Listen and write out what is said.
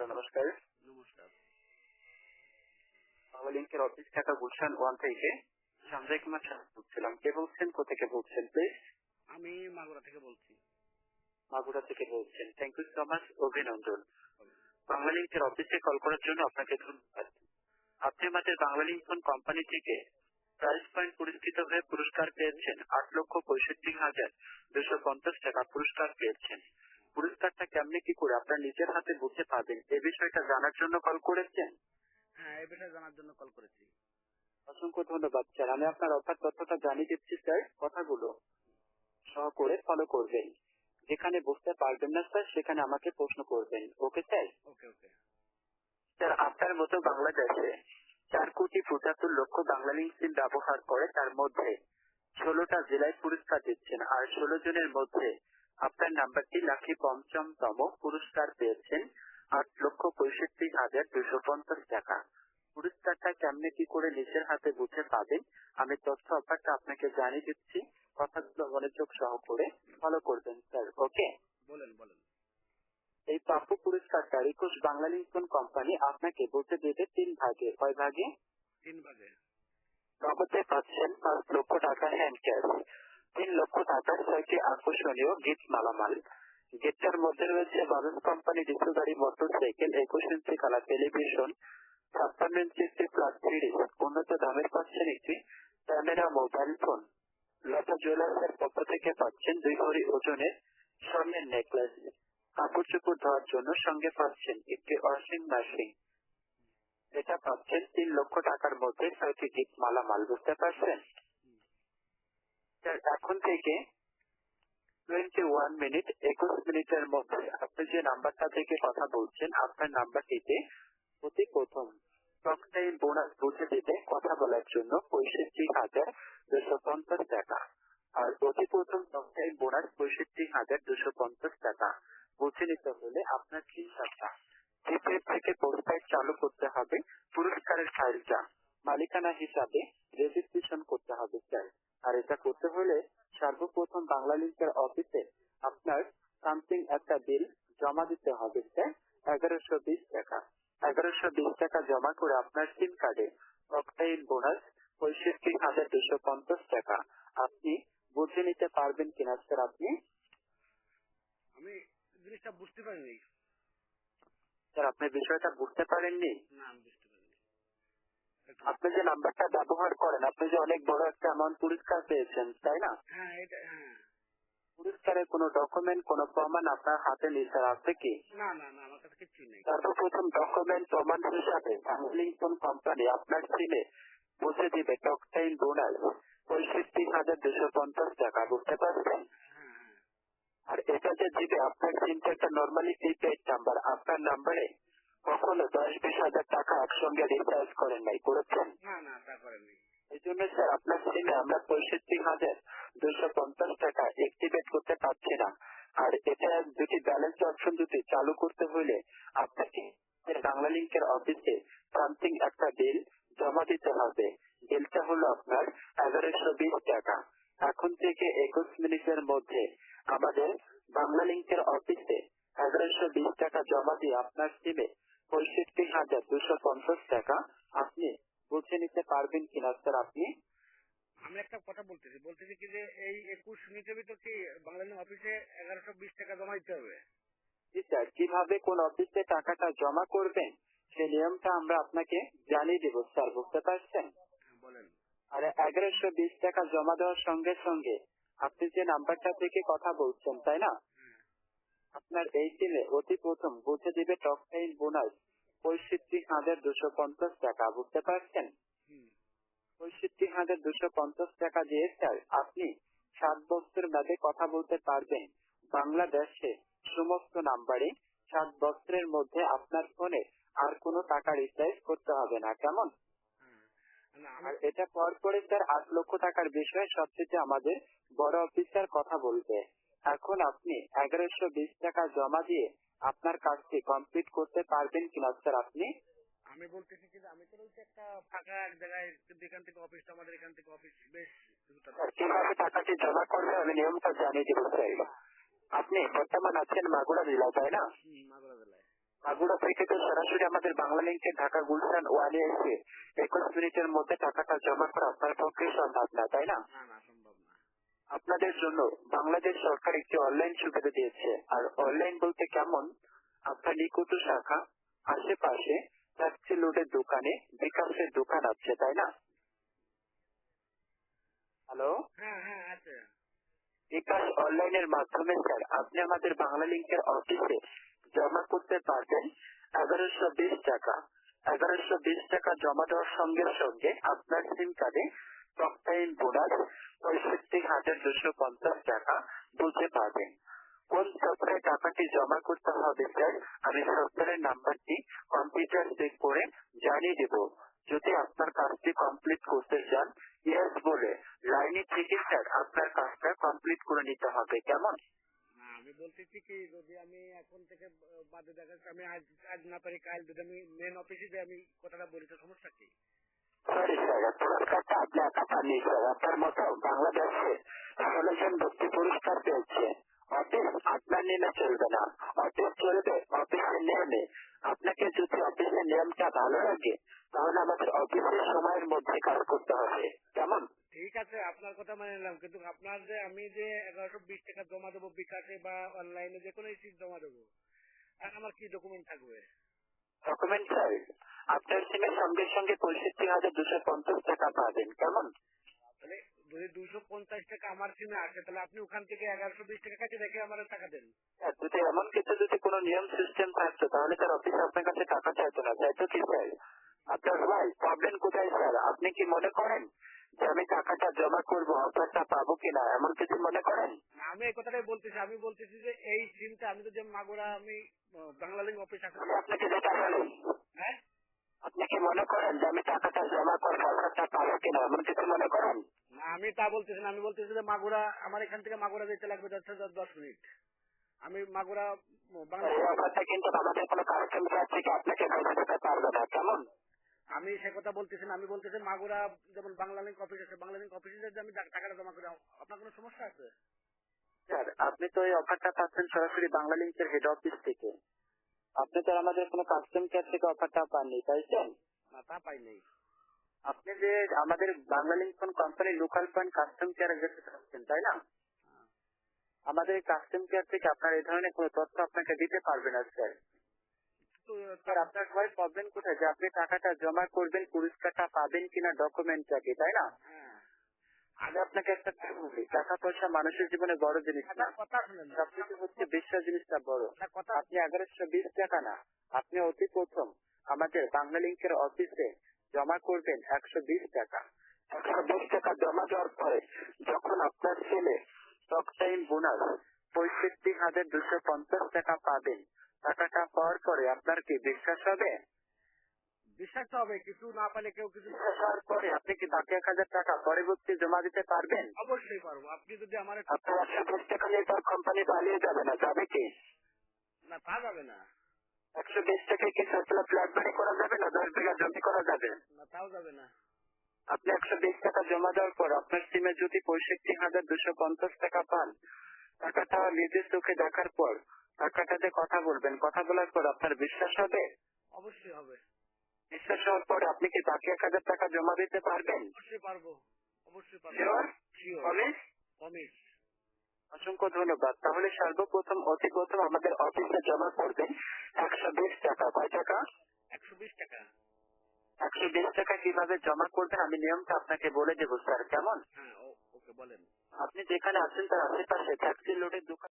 Hello, নমস্কার। নমস্কার। লিঙ্কের অফিস ঢাকা গুলশান 1 থেকে সঞ্জয় কুমার সাহা বলছিলাম। কে বলছেন, কোথেকে বলছেন প্লিজ? আমি মাগুরা থেকে বলছি। মাগুরা থেকে বলছেন। থ্যাংক ইউ সো মাচ, অভিনন্দন। বাংলা লিঙ্কের অফিসে কল করার জন্য আপনাকে ধন্যবাদ। আপনি আমাদের বাংলা লিঙ্ক কোম্পানি থেকে প্রাইজ পয়েন্ট পুরস্কৃত হয়ে পুরস্কার পেয়েছেন 8,65,250 টাকা পুরস্কার পেয়েছেন। পুরস্কারটা কেমনে কি করে আপনার নিজের হাতে বুঝতে পারবেন, এ বিষয়টা জানার জন্য কল করেছেন? হ্যাঁ, এই বিষয়ে জানার জন্য কল করেছি। অসংখ্য ধন্যবাদ স্যার। আমি আপনার অফার তথ্যটা জানিয়ে দিচ্ছি স্যার, কথাগুলো সহ করে ফলো করবেন। যেখানে বুঝতে পারবেন না স্যার, সেখানে আমাকে প্রশ্ন করবেন। Okay sir? ওকে ওকে। স্যার, আপনার মতো বাংলাদেশে 4,75,00,000 বাংলা লিঙ্ক সিম ব্যবহার করে, তার মধ্যে 16টা জেলায় পুরস্কার দিচ্ছেন, আর 16 জনের মধ্যে আপনার নাম্বারটি লাকি পঞ্চমতম পুরস্কার পেয়েছেন 8,65,250 টাকা। পুরস্কারটা কেমনে কি করে নিজের হাতে বুঝে পাবেন, আমি তথ্য অফারটা আপনাকে জানিয়ে দিচ্ছি। কথাগুলো মনোযোগ সহ করে ফলো করবেন স্যার। ওকে? বলেন বলেন। এই প্রাপ্য পুরস্কারটা 21 বাংলা লিঙ্ক কোম্পানি আপনাকে বুঝে দেবে 3 ভাগে। কয় ভাগে? 3 ভাগে। নগদে পাচ্ছেন 5 লক্ষ টাকা হ্যান্ড ক্যাশ, 3 লক্ষ টাকার 6টি আকর্ষণীয় গিফট মালামাল। গিফটের মধ্যে রয়েছে বাজাজ কোম্পানি ডিজেল গাড়ি, motorcycle, 21 inch colour television, 56 inch plus 3D উন্নত দামের পাচ্ছেন একটি ক্যামেরা মোবাইল ফোন। লতা জুয়েলার্সের পক্ষ থেকে পাচ্ছেন 2 ভরি ওজনের স্বর্ণের নেকলেস। কাপড় চোপড় ধোয়ার জন্য সঙ্গে পাচ্ছেন একটি ওয়াশিং মেশিন। এটা পাচ্ছেন 3 লক্ষ টাকার মধ্যে 6টি গিফট মালামাল। বুঝতে পারছেন স্যার? এখন থেকে 21 মিনিট 21 মিনিটের মধ্যে আপনি যে নাম্বারটা থেকে কথা বলছেন, আপনার নাম্বারটিতে অতি প্রথম টক টাইম বোনাস বুঝে দিতে কথা বলার জন্য 65,250 টাকা, আর অতি প্রথম টক টাইম বোনাস 65,250 টাকা বুঝে নিতে হলে আপনার চিন্তাটা প্রিপেড থেকে পোস্টপেড চালু করতে হবে। পুরস্কারের ফাইলটা মালিকানা হিসাবে রেজিস্ট্রেশন করতে হবে স্যার। আর এটা করতে হলে সর্বপ্রথম বাংলা লিঙ্কের অফিসে আপনার সামথিং একটা বিল জমা দিতে হবে স্যার, 1120 টাকা। 1120 টাকা জমা করে আপনার সিম কার্ডে অকটাইন বোনাস 65,250 টাকা আপনি বুঝে নিতে পারবেন কিনা স্যার? আপনি আমি জিনিসটা বুঝতে পারিনি। স্যার, আপনি বিষয়টা বুঝতে পারেননি? না, আমি বুঝতে পারিনি। আপনি যে নাম্বারটা ব্যবহার করেন, আপনি যে অনেক বড় একটা অ্যামাউন্ট পুরস্কার পেয়েছেন, তাই না? হ্যাঁ, এটা হ্যাঁ। পুরস্কারের কোনো ডকুমেন্ট, কোনো প্রমাণ আপনার হাতে নেই স্যার, আছে কি? না না না, আমার কাছে কিছুই নেই। সর্বপ্রথম ডকুমেন্ট প্রমাণ হিসাবে লিঙ্কন কোম্পানি আপনার সিমে বুঝে দিবে টক টাইম বোনাস 65,250 টাকা। বুঝতে পারছেন? হ্যাঁ হ্যাঁ। আর এটা যে দিবে, আপনার সিমটা একটা নর্মালি প্রিপেড নাম্বার, আপনার নাম্বারে কখনো 10-20 হাজার টাকা একসঙ্গে রিচার্জ করেন নাই, করেছেন? না না, তা করেননি। এই জন্য স্যার আপনার সিমে আমরা 65,250 টাকা অ্যাক্টিভেট করতে পারছি না। আর এটা দুটি ব্যালেন্স অপশন দুটি চালু করতে হলে আপনাকে বাংলা লিঙ্কের অফিসে সামথিং একটা বিল জমা দিতে হবে। বিলটা হলো আপনার 1120 টাকা। এখন থেকে 21 মিনিটের মধ্যে আমাদের বাংলা লিঙ্কের অফিসে 1120 টাকা জমা দিয়ে আপনার সিমে 65,250 টাকা আপনি বুঝে নিতে পারবেন কিনা স্যার? আপনি আমি একটা কথা বলতেছি কি যে এই 21 মিনিটের ভিতর কি বাংলাদেশ অফিসে 1120 টাকা জমা দিতে হবে? জি স্যার, কিভাবে কোন অফিসে টাকাটা জমা করবেন সেই নিয়মটা আমরা আপনাকে জানিয়ে দেবো স্যার। বুঝতে পারছেন? বলেন। আর 1120 টাকা জমা দেওয়ার সঙ্গে সঙ্গে আপনি যে নাম্বারটা থেকে কথা বলছেন, তাই না? আপনার এই সিমে অতি প্রথম বুঝে দিবে টক টাইম বোনাস 65,250 টাকা। বুঝতে পারছেন? 65,250 টাকা দিয়ে স্যার আপনি 7 বছর মেয়াদে কথা বলতে পারবেন বাংলাদেশে সমস্ত নাম্বারে। 7 বছরের মধ্যে আপনার ফোনে আর কোনো টাকা রিচার্জ করতে হবে না। কেমন? আর এটা পর পরে স্যার 8 লক্ষ টাকার বিষয়ে সবচেয়ে আমাদের বড় অফিসার কথা বলবে। এখন আপনি 1120 টাকা জমা দিয়ে আপনার কাজটি কমপ্লিট করতে পারবেন কিনা স্যার? আপনি আমি বলতেছি যে আমি তো রয়েছে একটা ফাঁকা এক জায়গায়, কিন্তু এখান থেকে অফিসটা আমাদের এখান থেকে অফিস বেশ কিছুটা। কিভাবে টাকাটি জমা করবে আমি নিয়মটা জানিয়ে দেবো স্যার। আপনি বর্তমান আছেন মাগুরা জেলা, তাই না? মাগুরা জেলায়। মাগুরা থেকে তো সরাসরি আমাদের বাংলা লিঙ্কে ঢাকা গুলশান ওয়ানে এসে 21 মিনিটের মধ্যে টাকাটা জমা করা আপনার পক্ষে সম্ভব না, তাই না? না না, সম্ভব না। আপনাদের জন্য বাংলাদেশ সরকার একটি অনলাইন সুবিধা দিয়েছে। আর অনলাইন বলতে কেমন, আপনার নিকট শাখা আশেপাশে ট্যাক্সি লোডের দোকানে বিকাশের দোকান আছে, তাই না? হ্যালো, হ্যাঁ হ্যাঁ, আছে। বিকাশ অনলাইনের মাধ্যমে স্যার আপনি আমাদের বাংলা লিঙ্কের অফিসে জমা করতে পারবেন 1120 টাকা। 1120 টাকা জমা দেওয়ার সঙ্গে সঙ্গে আপনার সিম কার্ডে টক টাইম বোনাস 65,250 টাকা বুঝতে পারবেন। কোন সফটওয়্যারে টাকাটি জমা করতে হবে স্যার, আমি সফটওয়্যারের নাম্বারটি কম্পিউটার চেক করে জানিয়ে দেব। যদি আপনার কাজটি কমপ্লিট করতে চান, ইয়েস বলে লাইনে থেকে স্যার আপনার কাজটা কমপ্লিট করে নিতে হবে, কেমন? না, আমি বলতেছি কি, যদি আমি এখন থেকে বাদে দেখা যাচ্ছে আমি আজ আজ না পারি কাল, যদি আমি মেন অফিসে যে আমি কথাটা বলি তো সমস্যা কি? সরি স্যার, পুরস্কারটা আপনি একা পাননি স্যার, আপনার মতো বাংলাদেশে 16 জন ব্যক্তি পুরস্কার পেয়েছে। অফিস আপনার নিয়মে চলবে না, অফিস চলবে অফিসের নিয়মে। আপনাকে যদি অফিসের নিয়মটা ভালো লাগে তাহলে আমাদের অফিসের সময়ের মধ্যে কাজ করতে হবে, কেমন? ঠিক আছে, আপনার কথা মেনে নিলাম, কিন্তু আপনার যে আমি যে 1120 টাকা জমা দেবো বিকাশে বা অনলাইনে যে কোনো কিছু জমা দেবো, আর আমার কি ডকুমেন্ট থাকবে? ডকুমেন্ট স্যার, আপনার সিমের সঙ্গে সঙ্গে 65,250 টাকা পাবেন, কেমন? তাহলে যদি 250 টাকা আমার সিমে আসে, তাহলে আপনি ওখান থেকে 1120 টাকা কাছে রেখে আমার টাকা দেন। স্যার, যদি এমন কিছু যদি কোনো নিয়ম সিস্টেম থাকতো তাহলে স্যার অফিস আপনার কাছে টাকা চাইতো না, চাইতো কি স্যার? আপনার ভাই প্রবলেম কোথায় স্যার? আপনি কি মনে করেন যে আমি টাকাটা জমা করবো অফারটা পাবো কিনা, এমন কিছু মনে করেন? না, আমি এই কথাটাই বলতেছি, আমি বলতেছি যে এই সিমটা আমি তো যে মাগুরা আমি বাংলা লিঙ্ক অফিস আছে। আমি আপনাকে যেটা বলি, হ্যাঁ, আপনি কি মনে করেন যে আমি টাকাটা জমা করবো অফারটা পাবো কিনা, এমন কিছু মনে করেন? না আমি তা বলতেছি না, আমি বলতেছি যে মাগুরা আমার এখান থেকে মাগুরা যেতে লাগবে 10 মিনিট। আমি মাগুরা বাংলা, এই অফারটা কিন্তু আমাদের কোনো কাস্টমার থেকে আপনাকে বেঁচে দিতে পারবে না, কেমন? আমি সে কথা বলতেছি না, আমি বলতেছি মাগুরা যেমন বাংলা লিঙ্ক অফিস আছে, বাংলা লিঙ্ক অফিসে যদি আমি টাকাটা জমা করি, আপনার কোনো সমস্যা আছে? স্যার, আপনি তো এই অফারটা পাচ্ছেন সরাসরি বাংলা লিঙ্কের হেড অফিস থেকে। আপনি তো আর আমাদের কোনো কাস্টম কেয়ার থেকে অফারটা পাননি, তাই স্যার? না, তা পাই নাই। আপনি যে আমাদের বাংলা লিঙ্ক কোন কোম্পানির লোকাল পয়েন্ট কাস্টম কেয়ার যেতে চাচ্ছেন, তাই না? আমাদের কাস্টম কেয়ার থেকে আপনার এই ধরনের কোনো তথ্য আপনাকে দিতে পারবে না স্যার। তো স্যার, আপনার ঘরে প্রবলেম কোথায় যে আপনি টাকাটা জমা করবেন, পুরস্কারটা পাবেন কিনা ডকুমেন্টটা কি, তাই না? হ্যাঁ, আমি আপনাকে একটা কথা বলি, টাকা পয়সা মানুষের জীবনে বড় জিনিস না, আপনার কথা শুনেন, সবকিছু হচ্ছে বিশ্বাস জিনিসটা বড়। আপনার কথা আপনি 1120 টাকা না, আপনি অতি প্রথম আমাদের বাংলা লিঙ্কের অফিসে জমা করবেন 120 টাকা। 120 টাকা জমা দেওয়ার পরে যখন আপনার ছেলে টক টাইম বোনাস 65,250 টাকা পাবেন, টাকাটা পাওয়ার পরে আপনার কি বিশ্বাস হবে? বিশ্বাস তো হবে, কিছু না পালে কেউ কিছু। বিশ্বাস হওয়ার পরে আপনি কি বাকি 1,000 টাকা পরবর্তী জমা দিতে পারবেন? অবশ্যই পারবো, আপনি যদি আমার আপনার 120 টাকা নিয়ে তার কোম্পানি পালিয়ে যাবে না, যাবে কি? না, তা যাবে না। 120 টাকায় কি সবগুলো ফ্ল্যাট বাড়ি করা যাবে না, 10 বিঘা জমি করা যাবে? না, তাও যাবে না। আপনি 120 টাকা জমা দেওয়ার পর আপনার সিমে যদি 65,250 টাকা পান, টাকাটা নিজের চোখে দেখার পর টাকাটাতে কথা বলবেন, কথা বলার পর আপনার বিশ্বাস হবে? অবশ্যই হবে। বিশ্বাস হওয়ার পরে আপনি কি বাকি 1,000 টাকা জমা দিতে পারবেন? অবশ্যই পারবো, অবশ্যই পারবো। শিওর? Sure, promise? প্রমিস। অসংখ্য ধন্যবাদ। তাহলে সর্বপ্রথম অতি প্রথম আমাদের অফিসে জমা করবেন 120 টাকা। কয় টাকা? 120 টাকা। 120 টাকা কিভাবে জমা করবেন আমি নিয়মটা আপনাকে বলে দেবো স্যার, কেমন? হ্যাঁ, ওকে বলেন। আপনি যেখানে আছেন তার আশেপাশে ট্যাক্সি লোডের দোকান